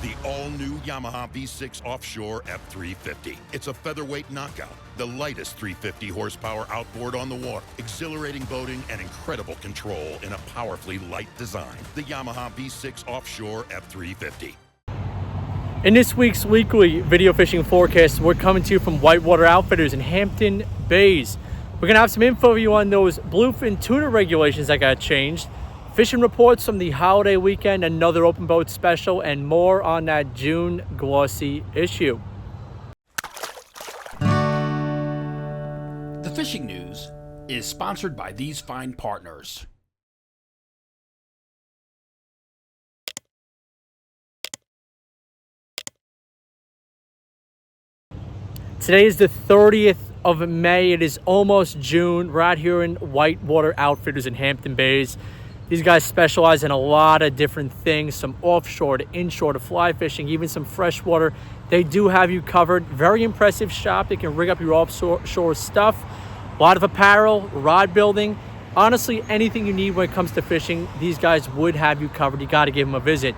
the all-new Yamaha V6 Offshore F350. It's a featherweight knockout, the lightest 350 horsepower outboard on the water, exhilarating boating and incredible control in a powerfully light design. The Yamaha V6 Offshore F350. In this week's weekly video fishing forecast, we're coming to you from Whitewater Outfitters in Hampton Bays. We're going to have some info for you on those bluefin tuna regulations that got changed, fishing reports from the holiday weekend, another open boat special, and more on that June glossy issue. The fishing news is sponsored by these fine partners. Today is the 30th of May. It is almost June. We're out here in Whitewater Outfitters in Hampton Bays. These guys specialize in a lot of different things, some offshore to inshore to fly fishing, even some freshwater. They do have you covered. Very impressive shop. They can rig up your offshore stuff. A lot of apparel, rod building. Honestly, anything you need when it comes to fishing, these guys would have you covered. You got to give them a visit.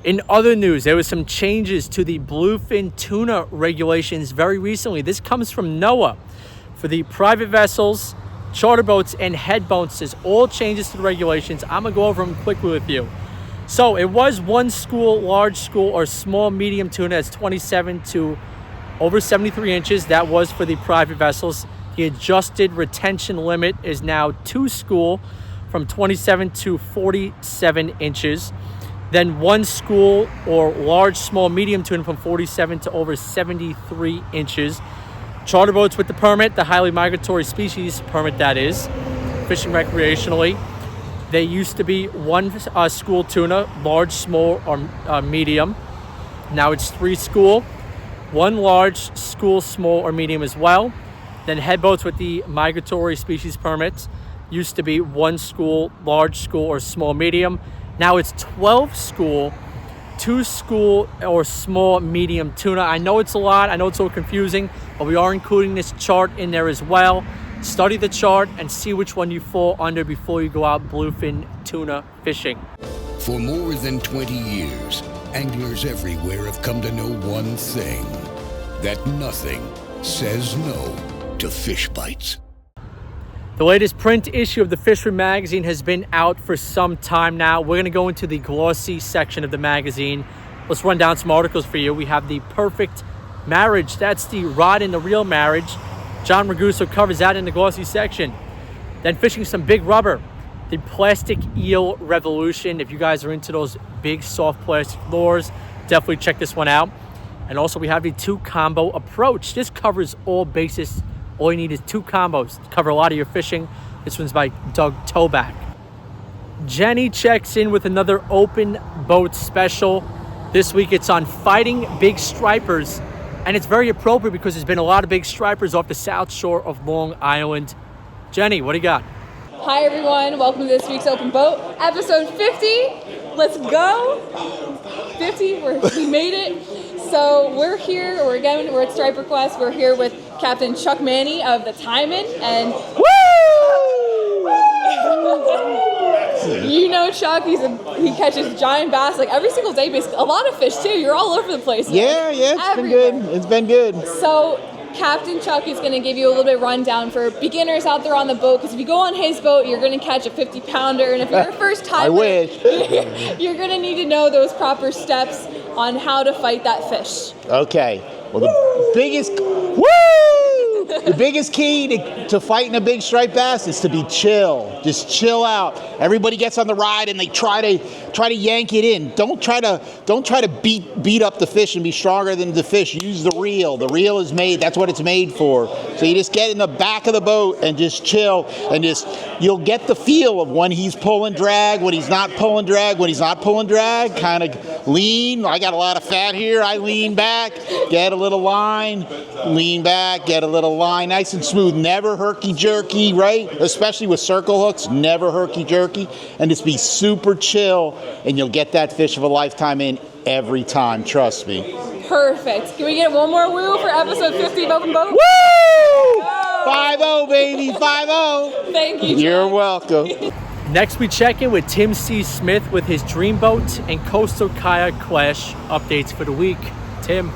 In other news, there was some changes to the bluefin tuna regulations very recently. This comes from NOAA. For the private vessels, charter boats, and head boats, there's all changes to the regulations. I'm going to go over them quickly with you. So it was one school, large school, or small medium tuna. That's 27 to over 73 inches. That was for the private vessels. The adjusted retention limit is now 2 school from 27 to 47 inches. Then one school or large, small, medium tuna from 47 to over 73 inches. Charter boats with the permit, the highly migratory species permit that is, fishing recreationally. They used to be one school tuna, large, small, or medium. Now it's 3 school, 1 large, school, small, or medium as well. Then head boats with the migratory species permits used to be 1 school, large school, or small, medium. Now it's 12 school, 2 school, or small, medium tuna. I know it's a lot. I know it's so confusing, but we are including this chart in there as well. Study the chart and see which one you fall under before you go out bluefin tuna fishing. For more than 20 years, anglers everywhere have come to know one thing, that nothing says no to fish bites. The latest print issue of the Fisherman magazine has been out for some time now. We're going to go into the glossy section of the magazine. Let's run down some articles for you. We have the perfect marriage. That's the rod and the reel marriage. John Raguso covers that in the glossy section. Then fishing some big rubber. The plastic eel revolution. If you guys are into those big soft plastic lures, definitely check this one out. And also we have the 2 combo approach. This covers all bases. All you need is 2 combos to cover a lot of your fishing. This one's by Doug Toback. Jenni checks in with another open boat special. This week it's on fighting big stripers. And it's very appropriate because there's been a lot of big stripers off the south shore of Long Island. Jenni, what do you got? Hi everyone, welcome to this week's Open Boat, episode 50. Let's go. 50, we made it. So we're here, we're at Striper Quest. We're here with Captain Chuck Manny of the Timon, and woo! You know Chuck, he catches giant bass like every single day, basically. A lot of fish too. You're all over the place. Yeah, it's been good. So Captain Chuck is going to give you a little bit of rundown for beginners out there on the boat, because if you go on his boat, you're going to catch a 50-pounder, and if you're a first timer, I wish. You're going to need to know those proper steps on how to fight that fish. Okay. Well, the biggest key to fighting a big striped bass is to be chill. Just chill out. Everybody gets on the ride and they try to yank it in. Don't try to beat up the fish and be stronger than the fish. Use the reel. The reel is made. That's what it's made for. So you just get in the back of the boat and just chill, and you'll get the feel of when he's pulling drag, when he's not pulling drag, when he's not pulling drag. Kind of lean. I got a lot of fat here. I lean back, get a little line, lean back, get a little line, nice and smooth. Never herky-jerky, right? Especially with circle hooks, never herky-jerky. And just be super chill, and you'll get that fish of a lifetime in every time. Trust me. Perfect. Can we get one more woo for episode 50 of Open Boat? Woo! 5-0, baby, 5-0. Thank you, Chuck. You're welcome. Next, we check in with Tim C. Smith with his Dreamboat and Coastal Kayak Clash updates for the week. Tim.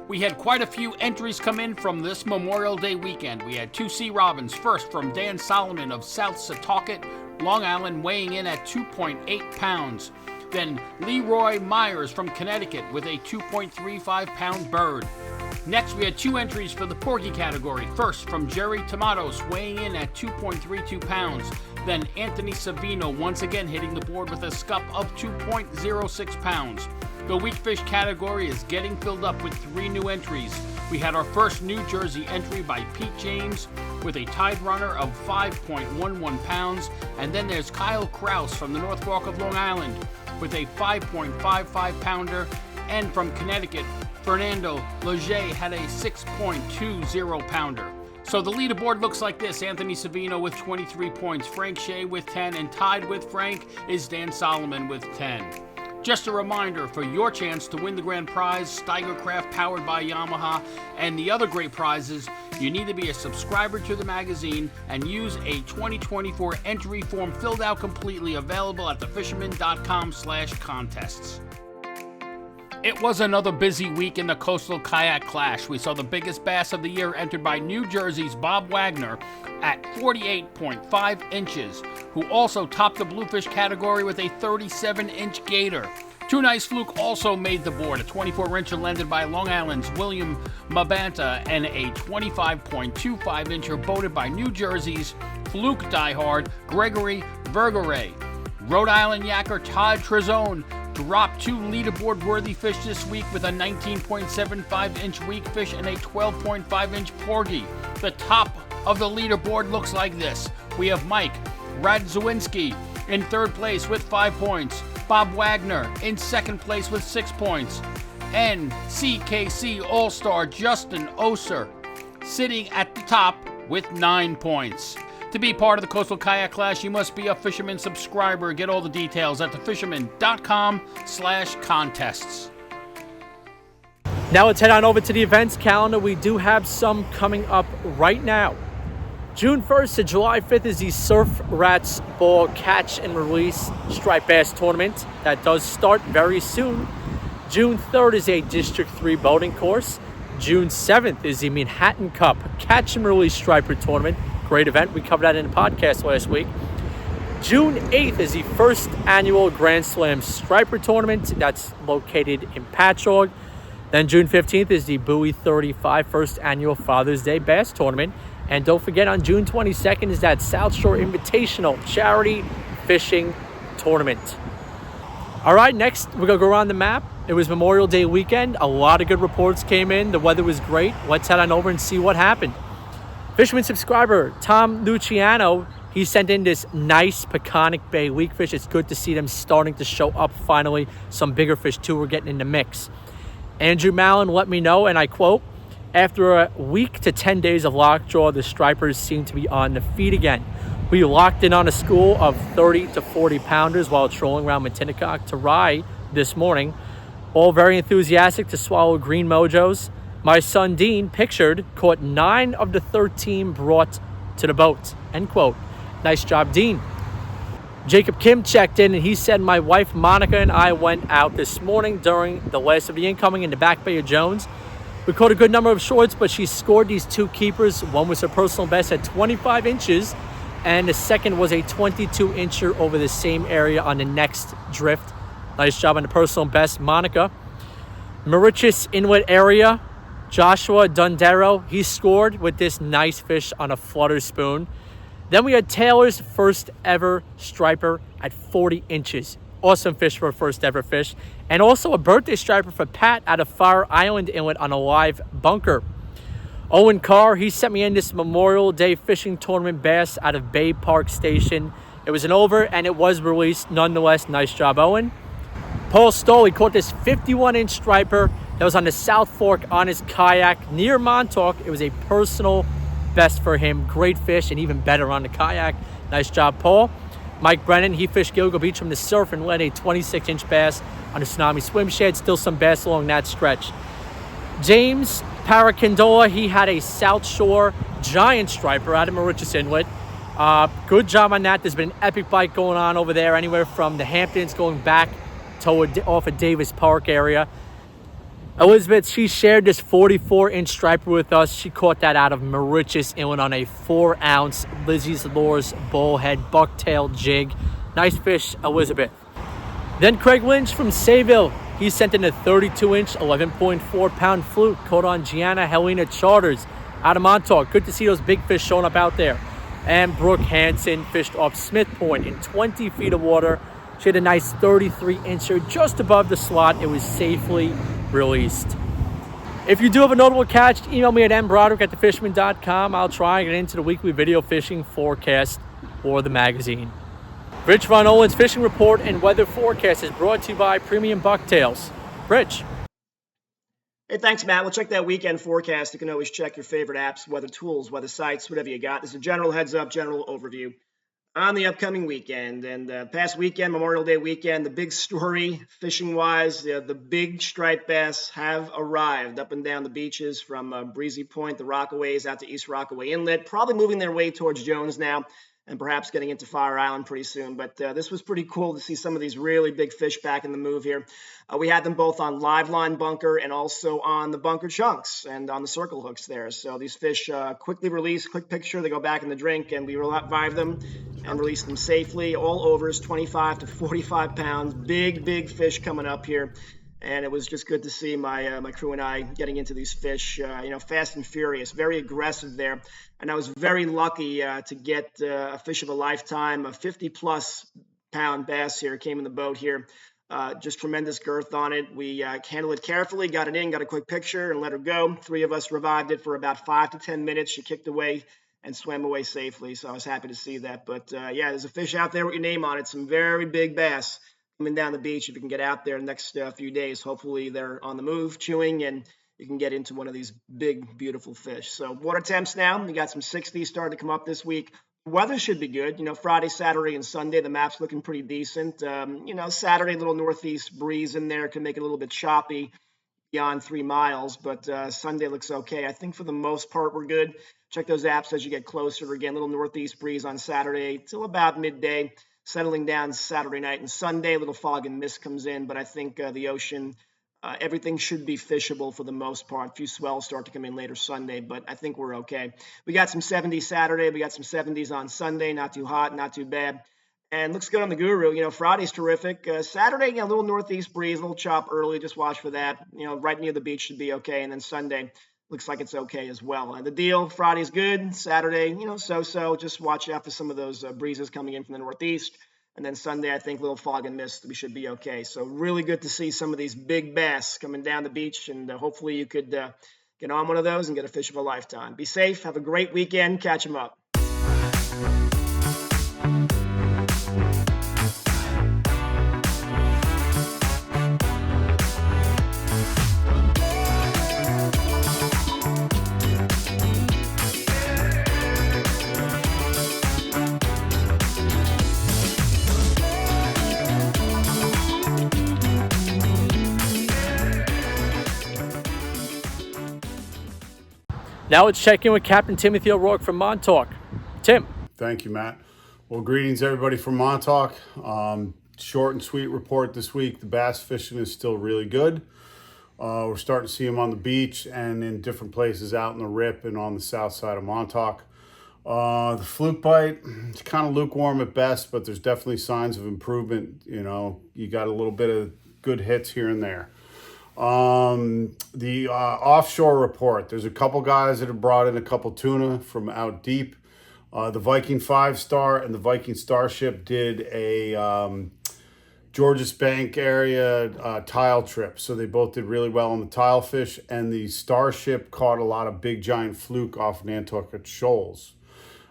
We had quite a few entries come in from this Memorial Day weekend. We had 2 Sea Robins, first from Dan Solomon of South Setauket, Long Island, weighing in at 2.8 pounds. Then Leroy Myers from Connecticut with a 2.35 pound bird. Next, we had 2 entries for the porgy category. First, from Jerry Tomatos, weighing in at 2.32 pounds. Then Anthony Savino once again hitting the board with a scup of 2.06 pounds. The weak fish category is getting filled up with 3 new entries. We had our first New Jersey entry by Pete James with a tide runner of 5.11 pounds. And then there's Kyle Kraus from the North Fork of Long Island with a 5.55 pounder. And from Connecticut, Fernando Leger had a 6.20 pounder. So the leaderboard looks like this. Anthony Savino with 23 points, Frank Shea with 10, and tied with Frank is Dan Solomon with 10. Just a reminder, for your chance to win the grand prize, Steigercraft powered by Yamaha, and the other great prizes, you need to be a subscriber to the magazine and use a 2024 entry form filled out completely, available at thefisherman.com/contests. It was another busy week in the Coastal Kayak Clash. We saw the biggest bass of the year entered by New Jersey's Bob Wagner at 48.5 inches, who also topped the Bluefish category with a 37-inch gator. 2 Nice Fluke also made the board, a 24-incher landed by Long Island's William Mabanta, and a 25.25-incher boated by New Jersey's Fluke diehard Gregory Vergere. Rhode Island yacker Todd Trezone dropped 2 leaderboard-worthy fish this week with a 19.75-inch weak fish and a 12.5-inch porgy. The top of the leaderboard looks like this. We have Mike Radzewinski in 3rd place with 5 points, Bob Wagner in 2nd place with 6 points, and CKC All-Star Justin Oser sitting at the top with 9 points. To be part of the Coastal Kayak Clash, you must be a Fisherman subscriber. Get all the details at thefisherman.com/contests. Now let's head on over to the events calendar. We do have some coming up right now. June 1st to July 5th is the Surf Rats Ball Catch and Release Striped Bass Tournament. That does start very soon. June 3rd is a District 3 boating course. June 7th is the Manhattan Cup Catch and Release Striper Tournament. Great event. We covered that in the podcast last week. June 8th is the first annual Grand Slam Striper Tournament. That's located in Patchogue. Then June 15th is the Bowie 35 first annual Father's Day Bass Tournament. And don't forget, on June 22nd is that South Shore Invitational Charity Fishing Tournament. All right, next we're going to go around the map. It was Memorial Day weekend. A lot of good reports came in. The weather was great. Let's head on over and see what happened. Fisherman subscriber Tom Luciano, he sent in this nice Peconic Bay weak fish. It's good to see them starting to show up finally. Some bigger fish too were getting in the mix. Andrew Mallon let me know, and I quote, "After a week to 10 days of lockjaw, the stripers seem to be on the feet again. We locked in on a school of 30 to 40 pounders while trolling around Shinnecock to rye this morning. All very enthusiastic to swallow green mojos. My son Dean, pictured, caught 9 of the 13 brought to the boat." End quote. Nice job, Dean. Jacob Kim checked in and he said, "My wife Monica and I went out this morning during the last of the incoming in the back bay of Jones. We caught a good number of shorts, but she scored these 2 keepers. One was her personal best at 25 inches, and the second was a 22-incher over the same area on the next drift. Nice job on the personal best, Monica." Mauritius Inlet area, Joshua Dundero, he scored with this nice fish on a flutter spoon. Then we had Taylor's first ever striper at 40 inches. Awesome fish for a first ever fish. And also a birthday striper for Pat out of Fire Island Inlet on a live bunker. Owen Carr, he sent me in this Memorial Day fishing tournament bass out of Bay Park Station. It was an over and it was released nonetheless. Nice job, Owen. Paul Stoll, he caught this 51-inch striper that was on the South Fork on his kayak near Montauk. It was a personal best for him. Great fish and even better on the kayak. Nice job, Paul. Mike Brennan, he fished Gilgo Beach from the surf and led a 26-inch bass on a Tsunami Swim Shed. Still some bass along that stretch. James Paracandola, he had a South Shore giant striper out of Mauritius Inlet. Good job on that. There's been an epic bite going on over there, anywhere from the Hamptons going back toward off of Davis Park area. Elizabeth, she shared this 44-inch striper with us. She caught that out of Mauritius Inlet on a 4-ounce Lizzie's Lures bullhead bucktail jig. Nice fish, Elizabeth. Then Craig Lynch from Sayville. He sent in a 32-inch, 11.4-pound fluke caught on Gianna Helena Charters out of Montauk. Good to see those big fish showing up out there. And Brooke Hansen fished off Smith Point in 20 feet of water. She had a nice 33-incher just above the slot. It was safely released. If you do have a notable catch, email me at mbroderick@thefisherman.com. I'll try and get into the weekly video fishing forecast for the magazine. Rich Von Ohlen's fishing report and weather forecast is brought to you by Premium Bucktails. Rich. Hey, thanks, Matt. We'll check that weekend forecast. You can always check your favorite apps, weather tools, weather sites, whatever you got. This is a general heads up, general overview on the upcoming weekend. And past weekend, Memorial Day weekend, the big story fishing-wise, the big striped bass have arrived up and down the beaches from Breezy Point, the Rockaways, out to East Rockaway Inlet, probably moving their way towards Jones now and perhaps getting into Fire Island pretty soon. But this was pretty cool to see some of these really big fish back in the move here. We had them both on live line bunker and also on the bunker chunks and on the circle hooks there. So these fish quickly release, quick picture, they go back in the drink, and we revive them and release them safely. All overs, 25 to 45 pounds. Big fish coming up here. And it was just good to see my crew and I getting into these fish, fast and furious, very aggressive there. And I was very lucky to get a fish of a lifetime, a 50-plus pound bass here, came in the boat here. Just tremendous girth on it. We handled it carefully, got it in, got a quick picture, and let her go. 3 of us revived it for about 5 to 10 minutes. She kicked away and swam away safely, so I was happy to see that. But, there's a fish out there with your name on it, some very big bass coming down the beach. If you can get out there the next few days, hopefully they're on the move, chewing, and you can get into one of these big, beautiful fish. So water temps now, we got some 60s starting to come up this week. Weather should be good. Friday, Saturday, and Sunday, the map's looking pretty decent. Saturday, a little northeast breeze in there can make it a little bit choppy beyond 3 miles, but Sunday looks okay. I think for the most part, we're good. Check those apps as you get closer. Again, little northeast breeze on Saturday till about midday. Settling down Saturday night and Sunday, a little fog and mist comes in, but I think the ocean, everything should be fishable for the most part. A few swells start to come in later Sunday, but I think we're okay. We got some 70s Saturday. We got some 70s on Sunday. Not too hot, not too bad. And looks good on the Guru. Friday's terrific. Saturday, a little northeast breeze, a little chop early. Just watch for that. Right near the beach should be okay. And then Sunday looks like it's okay as well. The deal, Friday's good. Saturday, so-so. Just watch out for some of those breezes coming in from the northeast. And then Sunday, I think, a little fog and mist. We should be okay. So really good to see some of these big bass coming down the beach. And hopefully you could get on one of those and get a fish of a lifetime. Be safe. Have a great weekend. Catch them up. Now let's check in with Captain Timothy O'Rourke from Montauk. Tim. Thank you, Matt. Well, greetings, everybody from Montauk. Short and sweet report this week. The bass fishing is still really good. We're starting to see them on the beach and in different places out in the Rip and on the south side of Montauk. The fluke bite, it's kind of lukewarm at best, but there's definitely signs of improvement. You got a little bit of good hits here and there. The offshore report, there's a couple guys that have brought in a couple tuna from out deep. The Viking 5-star and the Viking Starship did a Georges Bank area tile trip. So they both did really well on the tile fish, and the Starship caught a lot of big giant fluke off Nantucket shoals.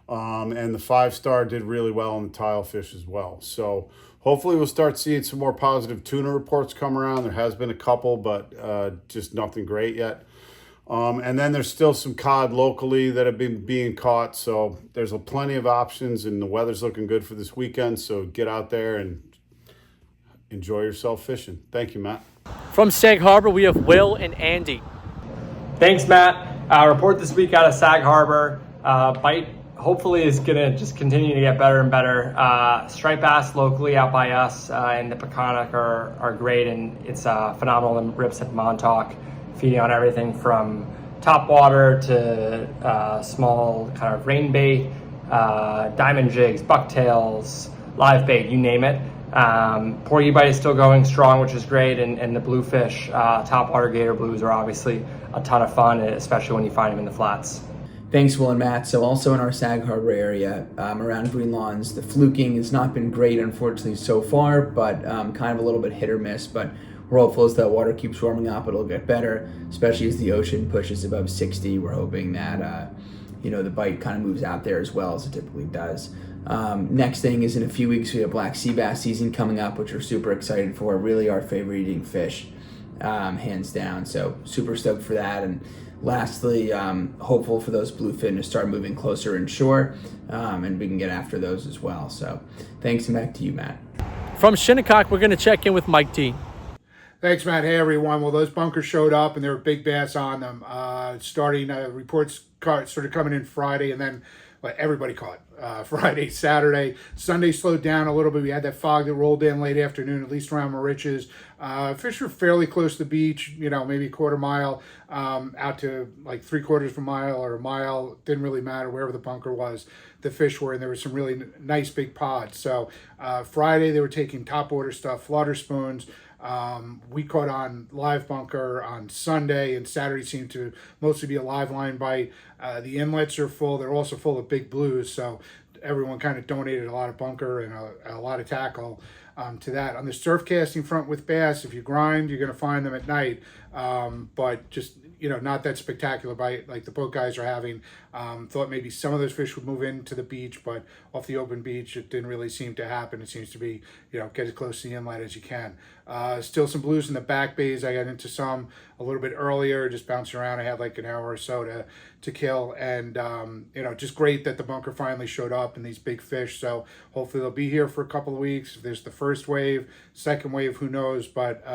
And the 5-star did really well on the tile fish as well. So hopefully we'll start seeing some more positive tuna reports come around. There has been a couple, but just nothing great yet. And then there's still some cod locally that have been being caught. So there's plenty of options, and the weather's looking good for this weekend. So get out there and enjoy yourself fishing. Thank you, Matt. From Sag Harbor, we have Will and Andy. Thanks, Matt. Report this week out of Sag Harbor. Bite hopefully is gonna just continue to get better and better. Striped bass locally out by us in the Peconic are great, and it's phenomenal in rips at Montauk, feeding on everything from top water to small kind of rain bait, diamond jigs, bucktails, live bait, you name it. Porgy bite is still going strong, which is great, and the bluefish, topwater gator blues are obviously a ton of fun, especially when you find them in the flats. Thanks, Will and Matt. So also in our Sag Harbor area, around Green Lawns, the fluking has not been great, unfortunately, so far, but kind of a little bit hit or miss. But we're hopeful as the water keeps warming up, it'll get better, especially as the ocean pushes above 60. We're hoping that, the bite kind of moves out there as well as it typically does. Next thing is in a few weeks, we have black sea bass season coming up, which we're super excited for. Really our favorite eating fish, hands down. So super stoked for that. And lastly, hopeful for those bluefin to start moving closer inshore, and we can get after those as well. So thanks, and back to you, Matt. From Shinnecock, we're going to check in with Mike T. Thanks, Matt. Hey, everyone. Well, those bunkers showed up, and there were big bass on them. Reports started coming in Friday, and then everybody caught Friday, Saturday. Sunday slowed down a little bit. We had that fog that rolled in late afternoon, at least around Moriches. Fish were fairly close to the beach, maybe a quarter mile out to like 3/4 of a mile or a mile. Didn't really matter wherever the bunker was. The fish were, and there were some really nice big pods. So Friday, they were taking top order stuff, flutter spoons. We caught on live bunker on Sunday, and Saturday seemed to mostly be a live line bite. The inlets are full. They're also full of big blues, so everyone kind of donated a lot of bunker and a lot of tackle to that. On the surf casting front with bass, if you grind, you're going to find them at night, but just not that spectacular bite like the boat guys are having. Thought maybe some of those fish would move into the beach, but off the open beach, it didn't really seem to happen. It seems to be, get as close to the inlet as you can. Still some blues in the back bays. I got into some a little bit earlier, just bouncing around. I had like an hour or so to kill, and just great that the bunker finally showed up and these big fish. So hopefully they'll be here for a couple of weeks. If there's the first wave, second wave, who knows, but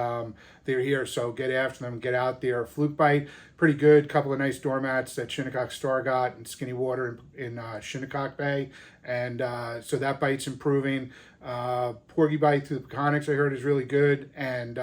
they're here, so get after them, get out there. Fluke bite, pretty good. Couple of nice doormats that Shinnecock Star got in Skinny Water in Shinnecock Bay, and so that bite's improving. Porgy bite through the Peconics, I heard, is really good, and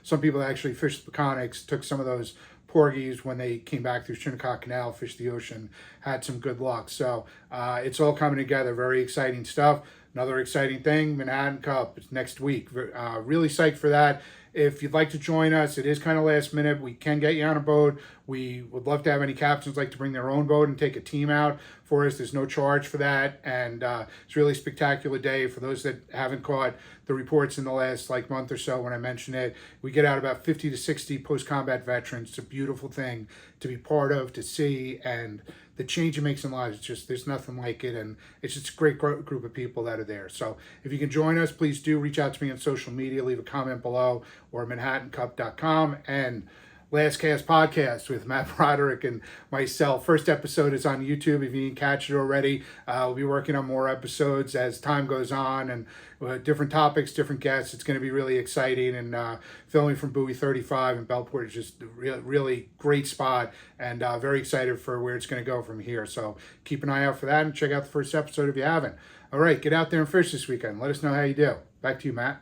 some people actually fished the Peconics, took some of those porgies when they came back through Shinnecock Canal, fished the ocean, had some good luck. So it's all coming together. Very exciting stuff. Another exciting thing, Manhattan Cup, it's next week. Really psyched for that. If you'd like to join us, it is kind of last minute. We can get you on a boat. We would love to have any captains like to bring their own boat and take a team out for us. There's no charge for that, and it's really a spectacular day. For those that haven't caught the reports in the last month or so when I mentioned it, we get out about 50 to 60 post-combat veterans. It's a beautiful thing to be part of, to see, and the change it makes in lives. It's just, there's nothing like it, and it's just a great group of people that are there. So if you can join us, please do reach out to me on social media, leave a comment below, or manhattancup.com. And Last Cast Podcast with Matt Broderick and myself. First episode is on YouTube if you didn't catch it already. We'll be working on more episodes as time goes on, and different topics, different guests. It's going to be really exciting, and filming from Buoy 35 in Belport is just a really great spot, and very excited for where it's going to go from here. So keep an eye out for that, and check out the first episode if you haven't. All right, get out there and fish this weekend. Let us know how you do. Back to you, Matt.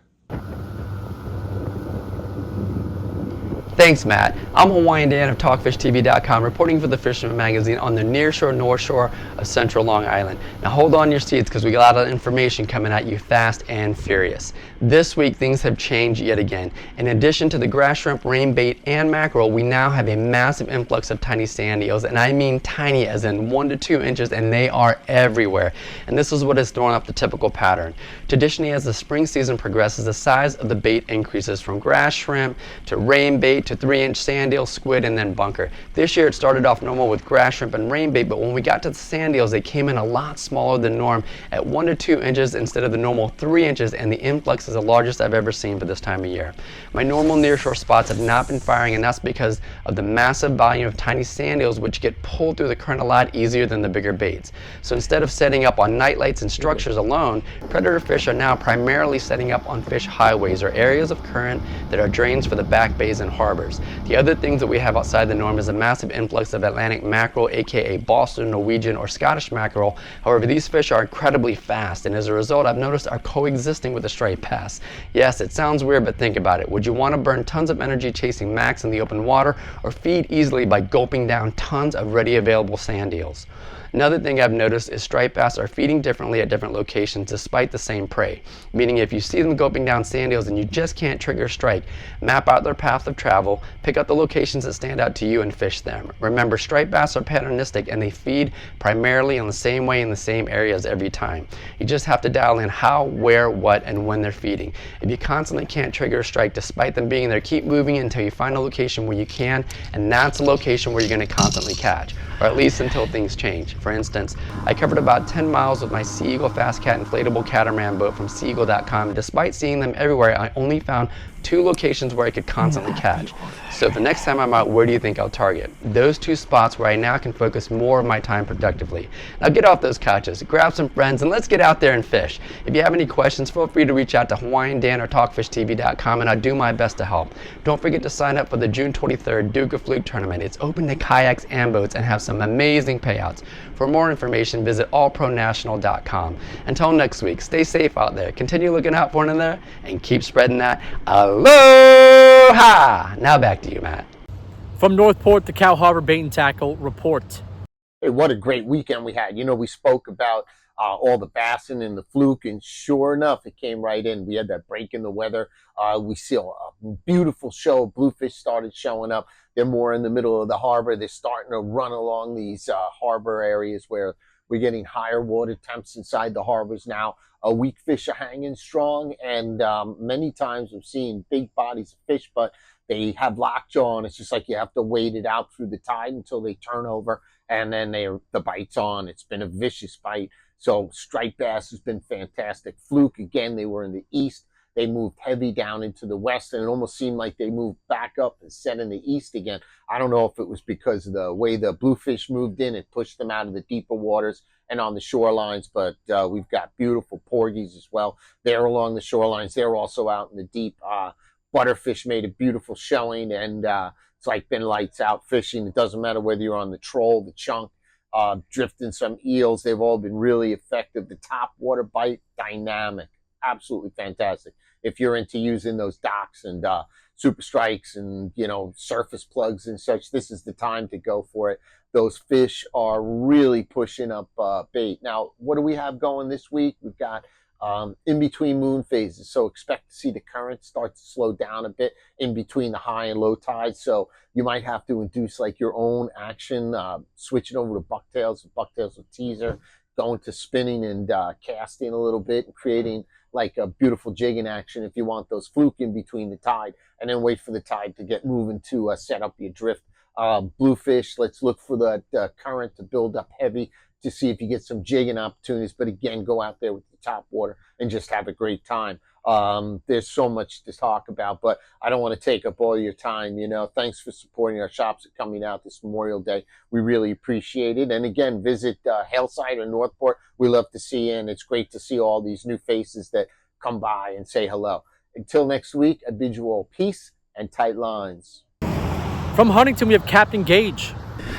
Thanks, Matt. I'm Hawaiian Dan of TalkFishTV.com, reporting for the Fisherman magazine on the nearshore, north shore of central Long Island. Now hold on your seats, because we got a lot of information coming at you fast and furious. This week, things have changed yet again. In addition to the grass shrimp, rain bait, and mackerel, we now have a massive influx of tiny sand eels, and I mean tiny as in 1 to 2 inches, and they are everywhere. And this is what is throwing off the typical pattern. Traditionally, as the spring season progresses, the size of the bait increases from grass shrimp to rain bait to 3-inch sand eel, squid, and then bunker. This year it started off normal with grass shrimp and rain bait, but when we got to the sand eels, they came in a lot smaller than norm at 1 to 2 inches instead of the normal 3 inches, and the influx is the largest I've ever seen for this time of year. My normal nearshore spots have not been firing, and that's because of the massive volume of tiny sand eels, which get pulled through the current a lot easier than the bigger baits. So instead of setting up on night lights and structures alone, predator fish are now primarily setting up on fish highways, or areas of current that are drains for the back bays and harbors. harbors. The other things that we have outside the norm is a massive influx of Atlantic mackerel, aka Boston, Norwegian, or Scottish mackerel. However, these fish are incredibly fast, and as a result, I've noticed are coexisting with the striped bass. Yes, it sounds weird, but think about it. Would you want to burn tons of energy chasing macs in the open water, or feed easily by gulping down tons of ready available sand eels? Another thing I've noticed is striped bass are feeding differently at different locations despite the same prey. Meaning if you see them gulping down sand eels and you just can't trigger a strike, map out their path of travel, pick out the locations that stand out to you and fish them. Remember, striped bass are patternistic and they feed primarily in the same way in the same areas every time. You just have to dial in how, where, what, and when they're feeding. If you constantly can't trigger a strike despite them being there, keep moving until you find a location where you can, and that's a location where you're going to constantly catch, or at least until things change. For instance, I covered about 10 miles with my Sea Eagle Fast Cat inflatable catamaran boat from SeaEagle.com, and despite seeing them everywhere, I only found 2 locations where I could constantly catch. So the next time I'm out, where do you think I'll target? Those 2 spots where I now can focus more of my time productively. Now get off those couches, grab some friends, and let's get out there and fish. If you have any questions, feel free to reach out to Hawaiian Dan or TalkFishTV.com, and I'll do my best to help. Don't forget to sign up for the June 23rd Duke of Fluke tournament. It's open to kayaks and boats and have some amazing payouts. For more information, visit allpronational.com. Until next week, stay safe out there, continue looking out for one another, and keep spreading that aloha! Now back to you, Matt. From Northport, the Cow Harbor Bait and Tackle report. Hey, what a great weekend we had. You know, we spoke about all the bassin and the fluke, and sure enough, it came right in. We had that break in the weather. We saw a beautiful show. Bluefish started showing up. They're more in the middle of the harbor. They're starting to run along these harbor areas where we're getting higher water temps inside the harbors now. Weak fish are hanging strong, and many times we've seen big bodies of fish, but they have lockjaw, and it's just like you have to wait it out through the tide until they turn over, and then the bite's on. It's been a vicious bite. So striped bass has been fantastic. Fluke, again, they were in the east. They moved heavy down into the west, and it almost seemed like they moved back up and set in the east again. I don't know if it was because of the way the bluefish moved in. It pushed them out of the deeper waters and on the shorelines, but we've got beautiful porgies as well. They're along the shorelines. They're also out in the deep. Butterfish made a beautiful showing, and it's like been lights out fishing. It doesn't matter whether you're on the troll, the chunk, drifting some eels. They've all been really effective. The top water bite, dynamic. Absolutely fantastic. If you're into using those docks and super strikes and, you know, surface plugs and such, this is the time to go for it. Those fish are really pushing up bait. Now, what do we have going this week? We've got in between moon phases, so expect to see the current start to slow down a bit in between the high and low tides. So you might have to induce like your own action, switching over to bucktails with teaser, going to spinning and casting a little bit and creating like a beautiful jigging action if you want those fluke in between the tide, and then wait for the tide to get moving to set up your drift. Bluefish, let's look for the current to build up heavy to see if you get some jigging opportunities, but again, go out there with the top water and just have a great time. There's so much to talk about, but I don't want to take up all your time. You know, thanks for supporting our shops that coming out this Memorial Day. We really appreciate it. And again, visit Hillside or Northport. We love to see you, and it's great to see all these new faces that come by and say hello. Until next week, I bid you all peace and tight lines. From Huntington, we have Captain Gaige.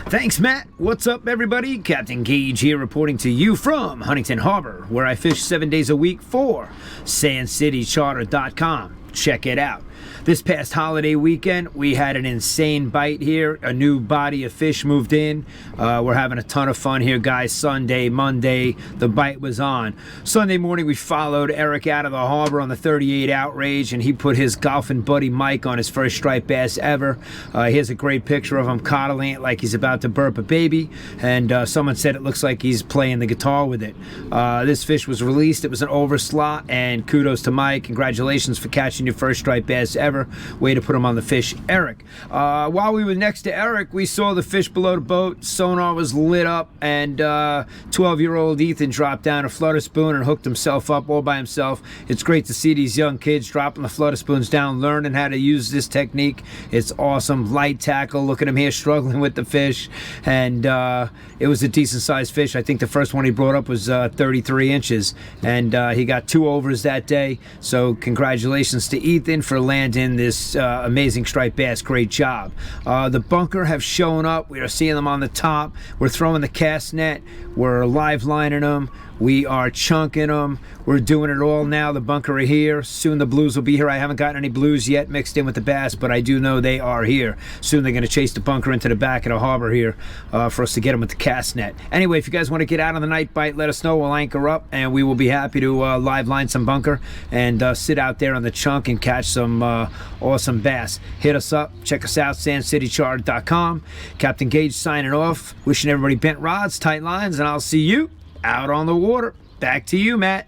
Thanks, Matt. What's up, everybody? Captain Gaige here reporting to you from Huntington Harbor, where I fish 7 days a week for SandCityCharter.com. Check it out. This past holiday weekend, we had an insane bite here. A new body of fish moved in. We're having a ton of fun here, guys. Sunday, Monday, the bite was on. Sunday morning, we followed Eric out of the harbor on the 38 Outrage, and he put his golfing buddy Mike on his first striped bass ever. Here's a great picture of him coddling it like he's about to burp a baby, and someone said it looks like he's playing the guitar with it. This fish was released. It was an overslot, and kudos to Mike. Congratulations for catching your first striped bass ever. Way to put him on the fish, Eric. While we were next to Eric, we saw the fish below the boat. Sonar was lit up, and 12-year-old Ethan dropped down a flutter spoon and hooked himself up all by himself. It's great to see these young kids dropping the flutter spoons down, learning how to use this technique. It's awesome. Light tackle. Look at him here struggling with the fish, and it was a decent-sized fish. I think the first one he brought up was 33 inches, and he got 2 overs that day. So congratulations to Ethan for landing in this amazing striped bass. Great job. The bunker have shown up. We are seeing them on the top. We're throwing the cast net. We're live lining them. We are chunking them. We're doing it all now. The bunker are here. Soon the blues will be here. I haven't gotten any blues yet mixed in with the bass, but I do know they are here. Soon they're going to chase the bunker into the back of the harbor here for us to get them with the cast net. Anyway, if you guys want to get out on the night bite, let us know. We'll anchor up, and we will be happy to live line some bunker and sit out there on the chunk and catch some awesome bass. Hit us up. Check us out, sandcitycharter.com. Captain Gaige signing off. Wishing everybody bent rods, tight lines, and I'll see you out on the water. Back to you, Matt.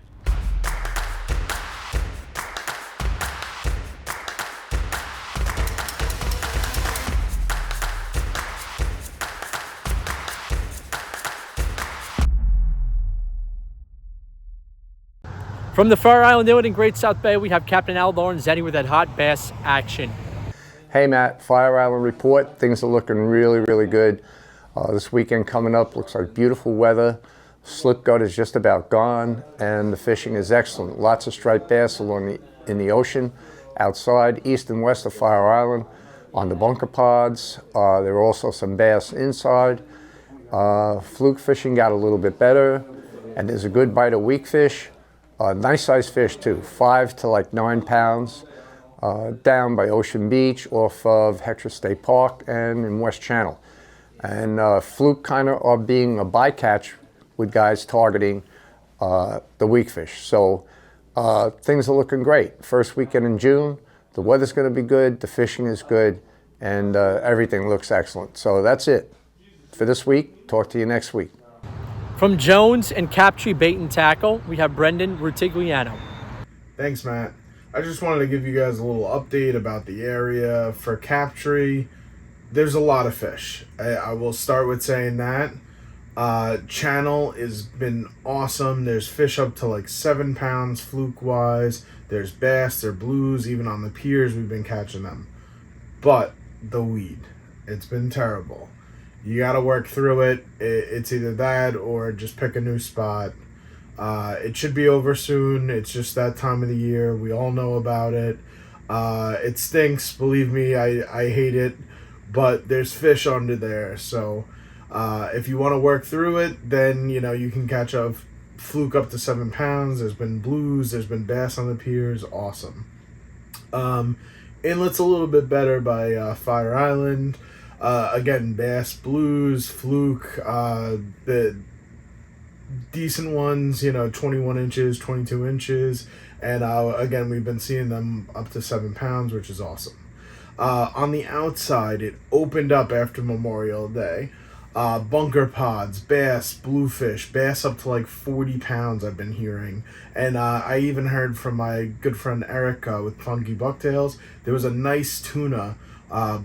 From the Fire Island Inlet in Great South Bay, we have Captain Lorenzetti with that hot bass action. Hey Matt, Fire Island report. Things are looking really, really good. This weekend coming up looks like beautiful weather. Slip gut is just about gone, and the fishing is excellent. Lots of striped bass in the ocean, outside, east and west of Fire Island, on the bunker pods. There are also some bass inside. Fluke fishing got a little bit better, and there's a good bite of weak fish. Nice sized fish too, 5 to like 9 pounds, down by Ocean Beach off of Hector State Park and in West Channel. And fluke kind of are being a bycatch with guys targeting the weak fish. So things are looking great. First weekend in June, the weather's going to be good, the fishing is good, and everything looks excellent. So that's it for this week. Talk to you next week. From Jones and Captree Bait and Tackle, we have Brendan Rutigliano. Thanks, Matt. I just wanted to give you guys a little update about the area. For Captree, there's a lot of fish. I will start with saying that. Channel has been awesome. There's fish up to like 7 pounds fluke-wise. There's bass, there's blues, even on the piers we've been catching them. But the weed, it's been terrible. You got to work through it. It's either that or just pick a new spot. It should be over soon. It's just that time of the year. We all know about it. It stinks. Believe me, I hate it. But there's fish under there. So if you want to work through it, then you can catch a fluke up to 7 pounds. There's been blues. There's been bass on the piers. Awesome. Inlet's a little bit better by Fire Island. Again, bass, blues, fluke, the decent ones, 21 inches, 22 inches. And again, we've been seeing them up to 7 pounds, which is awesome. On the outside, it opened up after Memorial Day. Bunker pods, bass, bluefish, bass up to like 40 pounds I've been hearing. And I even heard from my good friend Eric with Funky Bucktails, there was a nice tuna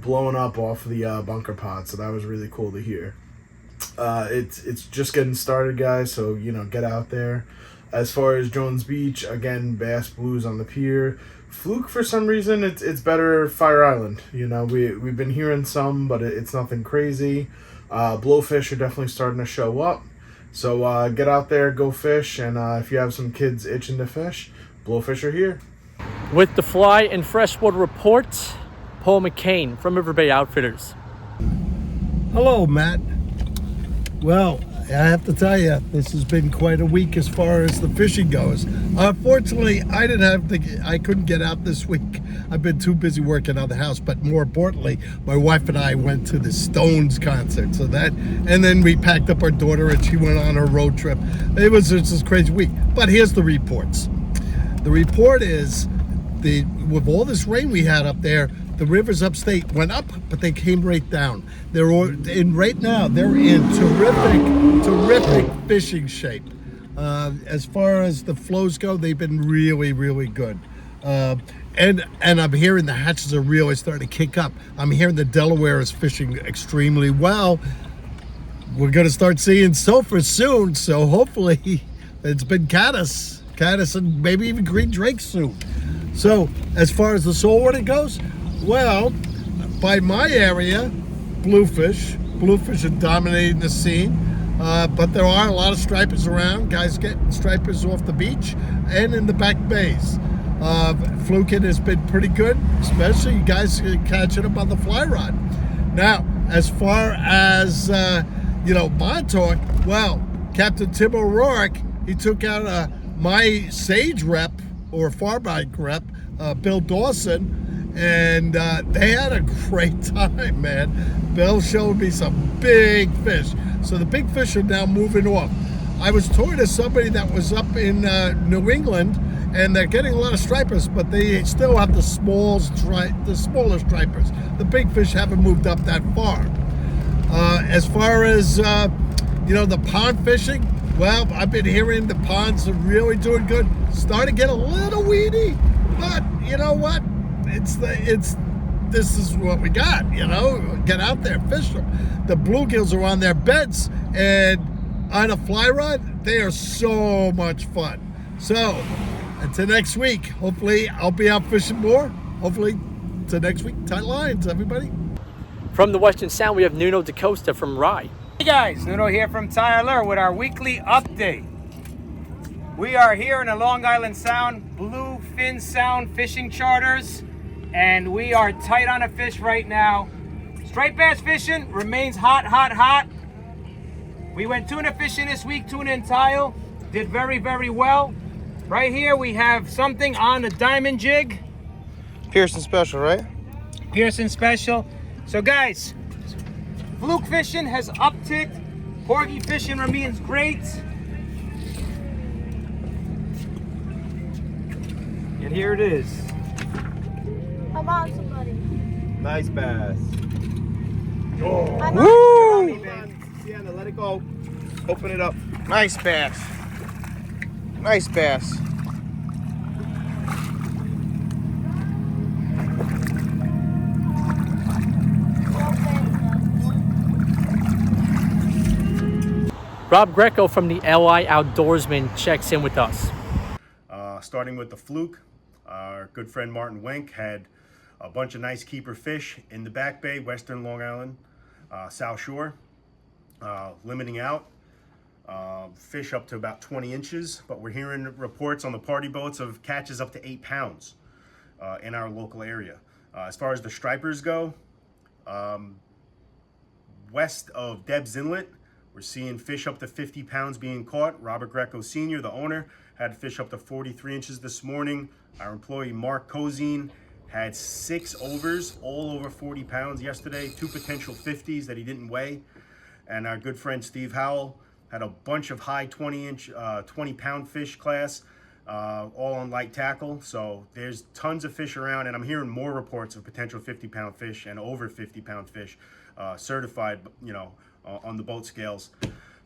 blowing up off the bunker pod, so that was really cool to hear. It's just getting started, guys, so get out there. As far as Jones Beach, again, bass, blues on the pier. Fluke, for some reason, it's better Fire Island. We've been hearing some, but it's nothing crazy. Blowfish are definitely starting to show up, so get out there, go fish, and if you have some kids itching to fish, blowfish are here. With the fly and freshwater report, Paul McCain from River Bay Outfitters. Hello, Matt. Well, I have to tell you, this has been quite a week as far as the fishing goes. Unfortunately, I couldn't get out this week. I've been too busy working on the house, but more importantly, my wife and I went to the Stones concert, and then we packed up our daughter and she went on her road trip. It was just a crazy week. But here's the reports. The report is, with all this rain we had up there, the rivers upstate went up, but they came right down. Right now, they're in terrific fishing shape. As far as the flows go, they've been really, really good. And I'm hearing the hatches are really starting to kick up. I'm hearing the Delaware is fishing extremely well. We're going to start seeing sulfur soon, so hopefully it's been caddis, and maybe even green drake soon. So as far as the saltwater goes, well, by my area, bluefish are dominating the scene, but there are a lot of stripers around, guys getting stripers off the beach and in the back bays. Fluking has been pretty good, especially you guys catching up on the fly rod. Now, as far as, Montauk, well, Captain Tim O'Rourke, he took out my Sage rep, or Farbike rep, Bill Dawson, and they had a great time, man. Bill showed me some big fish. So the big fish are now moving off. I was talking to somebody that was up in New England, and they're getting a lot of stripers, but they still have the smaller stripers. The big fish haven't moved up that far. As far as the pond fishing, well, I've been hearing the ponds are really doing good. Starting to get a little weedy, but you know what? This is what we got. Get out there, fish them. The bluegills are on their beds, and on a fly rod, they are so much fun. So, until next week, hopefully I'll be out fishing more. Hopefully, until next week, tight lines, everybody. From the Western Sound, we have Nuno Decosta from Rye. Hey guys, Nuno here from Tyalure with our weekly update. We are here in the Long Island Sound, Bluefin Sound fishing charters, and we are tight on a fish right now. Striped bass fishing remains hot, hot, hot. We went tuna fishing this week, tuna and tile, did very, very well. Right here we have something on the diamond jig. Pearson Special, right? Pearson Special. So guys, fluke fishing has upticked. Porgy fishing remains great. And here it is. Come on, somebody. Nice bass. Oh. Woo! Sienna, let it go. Open it up. Nice bass. Nice bass. Rob Greco from the LI Outdoorsman checks in with us. Starting with the fluke, our good friend Martin Wenk had a bunch of nice keeper fish in the Back Bay, Western Long Island, South Shore, limiting out. Fish up to about 20 inches, but we're hearing reports on the party boats of catches up to 8 pounds in our local area. As far as the stripers go, west of Deb's Inlet, we're seeing fish up to 50 pounds being caught. Robert Greco Sr., the owner, had fish up to 43 inches this morning. Our employee Mark Cozine had 6 overs, all over 40 pounds yesterday, 2 potential 50s that he didn't weigh. And our good friend Steve Howell had a bunch of high 20-pound fish class, all on light tackle. So there's tons of fish around, and I'm hearing more reports of potential 50-pound fish and over 50-pound fish certified, on the boat scales.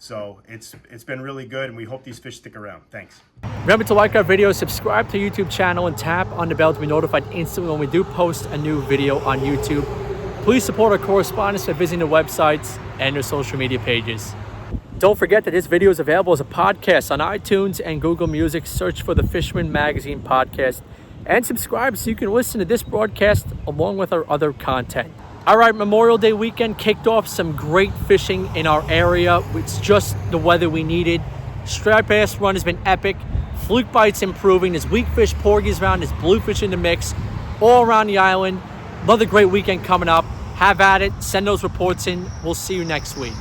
So it's been really good, and we hope these fish stick around. Thanks. Remember to like our videos, subscribe to our YouTube channel, and tap on the bell to be notified instantly when we do post a new video on YouTube. Please support our correspondents by visiting the websites and their social media pages. Don't forget that this video is available as a podcast on iTunes and Google Music. Search for the Fisherman Magazine podcast and subscribe so you can listen to this broadcast along with our other content. All right, Memorial Day weekend kicked off. Some great fishing in our area. It's just the weather we needed. Striped bass run has been epic. Fluke bites improving. There's weak fish, porgies around. There's bluefish in the mix. All around the island. Another great weekend coming up. Have at it. Send those reports in. We'll see you next week.